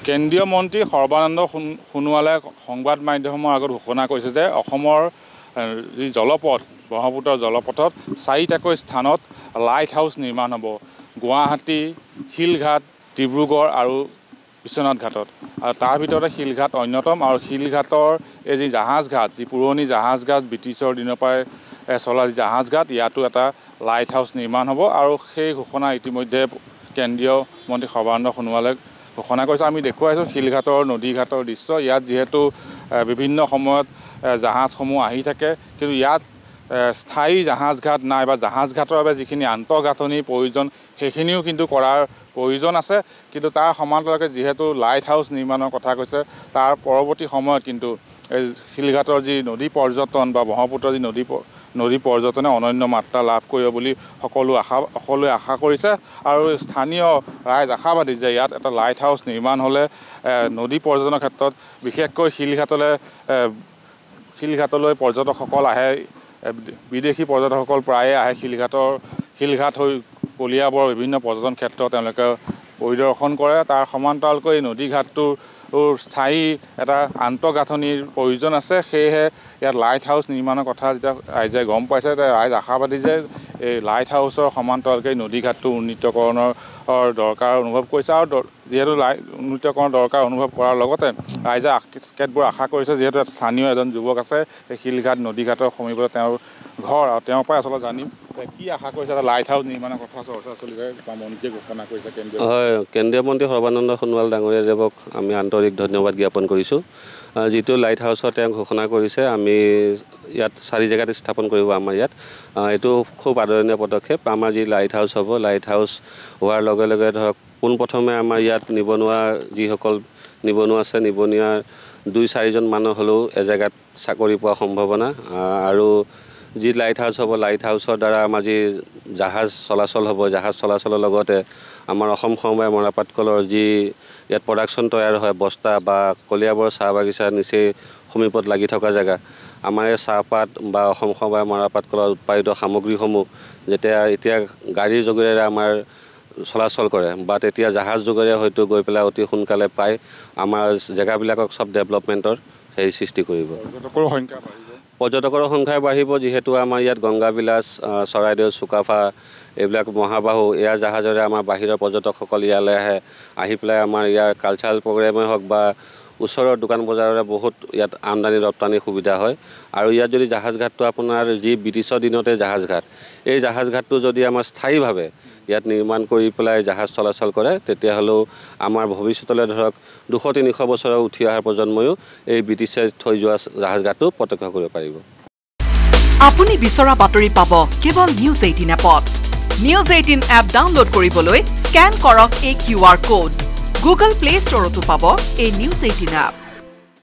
কেন্দ্ৰীয় মন্ত্ৰী সৰ্বানন্দ সোণোৱালে সংবাদ মাধ্যমৰ আগত ঘোষণা কৰিছে যে অসমৰ যি জলপথ ব্ৰহ্মপুত্ৰৰ জলপথত 4টাকৈ স্থানত লাইট হাউচ নিৰ্মাণ হ'ব। গুৱাহাটী, শিলঘাট, ডিব্ৰুগড় আৰু বিশ্বনাথ ঘাটত। আৰু তাৰ ভিতৰতে শিলঘাট অন্যতম। আৰু শিলঘাটৰ এই যি জাহাজ ঘাট, যি পুৰণি জাহাজ ঘাট, ব্ৰিটিছৰ দিনৰ পৰাই চলা যি জাহাজ ঘাট, ইয়াতো এটা লাইট হাউচ নিৰ্মাণ হ'ব। আৰু সেই ঘোষণা ইতিমধ্যে কেন্দ্ৰীয় মন্ত্ৰী সৰ্বানন্দ সোণোৱালে ঘোষণা কৰিছে। আমি দেখুৱাইছোঁ শিলঘাটৰ নদীঘাটৰ দৃশ্য। ইয়াত যিহেতু বিভিন্ন সময়ত জাহাজসমূহ আহি থাকে, কিন্তু ইয়াত স্থায়ী জাহাজ ঘাট নাই বা জাহাজ ঘাটৰ বাবে যিখিনি আন্তঃগাঁথনিৰ প্ৰয়োজন সেইখিনিও কিন্তু কৰাৰ প্ৰয়োজন আছে। কিন্তু তাৰ সমান্তৰালকৈ যিহেতু লাইট হাউচ নিৰ্মাণৰ কথা কৈছে, তাৰ পৰৱৰ্তী সময়ত কিন্তু শিলঘাটৰ যি নদী পৰ্যটন বা ব্ৰহ্মপুত্ৰৰ যি নদী পৰ্যটনে অনন্য মাত্ৰা লাভ কৰিব বুলি সকলোৱে আশা কৰিছে। আৰু স্থানীয় ৰাইজ আশাবাদী যে ইয়াত এটা লাইট হাউচ নিৰ্মাণ হ'লে নদী পৰ্যটনৰ ক্ষেত্ৰত বিশেষকৈ শিলঘাটলৈ পৰ্যটকসকল আহে। বিদেশী পৰ্যটকসকল প্ৰায়ে আহে শিলঘাট হৈ কলিয়াবৰ বিভিন্ন পৰ্যটন ক্ষেত্ৰ তেওঁলোকে পৰিদৰ্শন কৰে। তাৰ সমান্তৰালকৈ নদীঘাটটোৰ স্থায়ী এটা আন্তঃগাঁথনিৰ প্ৰয়োজন আছে। সেয়েহে ইয়াত লাইট হাউচ নিৰ্মাণৰ কথা যেতিয়া ৰাইজে গম পাইছে, ৰাইজ আশাবাদী যে এই লাইট হাউচৰ সমান্তৰালকৈ নদীঘাটটো উন্নীতকৰণৰ দৰকাৰ অনুভৱ কৰিছে। আৰু যিহেতু উন্নীতকৰণৰ দৰকাৰ অনুভৱ কৰাৰ লগতে ৰাইজে কেতবোৰ আশা কৰিছে, যিহেতু স্থানীয় এজন যুৱক আছে এই শিলঘাট নদীঘাটৰ সমীপতে তেওঁৰ ঘৰ, আৰু তেওঁৰ পৰাই আচলতে জানিম কি আশা কৰিছে এটা লাইট হাউচ নিৰ্মাণৰ কথা চৰ্চা চলিছে বা মন্ত্ৰীয়ে ঘোষণা কৰিছে। কেন্দ্ৰীয় মন্ত্ৰী সৰ্বানন্দ সোণোৱাল ডাঙৰীয়া দেৱক আমি আন্তৰিক ধন্যবাদ জ্ঞাপন কৰিছোঁ। যিটো লাইট হাউচৰ তেওঁ ঘোষণা কৰিছে, আমি ইয়াত 4 জেগাত স্থাপন কৰিব আমাৰ ইয়াত। এইটো খুব আদৰণীয় পদক্ষেপ। আমাৰ যি লাইট হাউচ হ'ব, লাইট হাউচ হোৱাৰ লগে লগে ধৰক পোনপ্ৰথমে আমাৰ ইয়াত নিবনুৱা যিসকল নিবনুৱা আছে, নিবনুৱাৰ 2-4জন মানুহ হ'লেও এজেগাত চাকৰি পোৱাৰ সম্ভাৱনা। আৰু যি লাইট হাউচ হ'ব, লাইট হাউচৰ দ্বাৰা আমাৰ যি জাহাজ চলাচল হ'ব, জাহাজ চলাচলৰ লগতে আমাৰ অসম সমবায় মৰাপাট কলৰ যি ইয়াত প্ৰডাকশ্যন তৈয়াৰ হয়, বস্তা বা কলিয়াবৰ চাহ বাগিচাৰ নিচেই সমীপত লাগি থকা জেগা, আমাৰ এই চাহপাত বা অসম সমবায় মৰাপাট কলৰ উৎপাদিত সামগ্ৰীসমূহ যেতিয়া এতিয়া গাড়ীৰ যোগেৰে আমাৰ চলাচল কৰে বা তেতিয়া জাহাজ যোগেৰে হয়তো গৈ পেলাই অতি সোনকালে পায়, আমাৰ জেগাবিলাকক চব ডেভেলপমেণ্টৰ সেই সৃষ্টি কৰিব। পৰ্যটকৰ সংখ্যা বাঢ়িব, যিহেতু আমাৰ ইয়াত গংগাবিলাস, চৰাইদেউ, চুকাফা, এইবিলাক মহাবাহু এয়াৰ জাহাজেৰে আমাৰ বাহিৰৰ পৰ্যটকসকল ইয়ালৈ আহি পেলাই আমাৰ ইয়াৰ কালচাৰেল প্ৰগ্ৰেমেই হওক বা ওচৰৰ দোকান বজাৰৰে বহুত ইয়াত আমদানি ৰপ্তানিৰ সুবিধা হয়। আৰু ইয়াত যদি জাহাজ ঘাটটো আপোনাৰ যি ব্ৰিটিছৰ দিনতে জাহাজ ঘাট, এই জাহাজ ঘাটটো যদি আমাৰ স্থায়ীভাৱে ইয়াত নিৰ্মাণ কৰি পেলাই জাহাজ চলাচল কৰে, তেতিয়াহ'লেও আমাৰ ভৱিষ্যতলৈ ধৰক 200-300 বছৰৰ উঠি অহাৰ প্ৰজন্ময়ো এই ব্ৰিটিছে থৈ যোৱা জাহাজ ঘাটটো প্ৰত্যক্ষ কৰিব পাৰিব। আপুনি বিচৰা বাতৰি পাব কেৱল নিউজ 18 এপত। নিউজ 18 এপ ডাউনলোড কৰিবলৈ স্কেন কৰক এই QR কোড। গুগল প্লে ষ্টৰতো পাব এই নিউজ 18 এপ।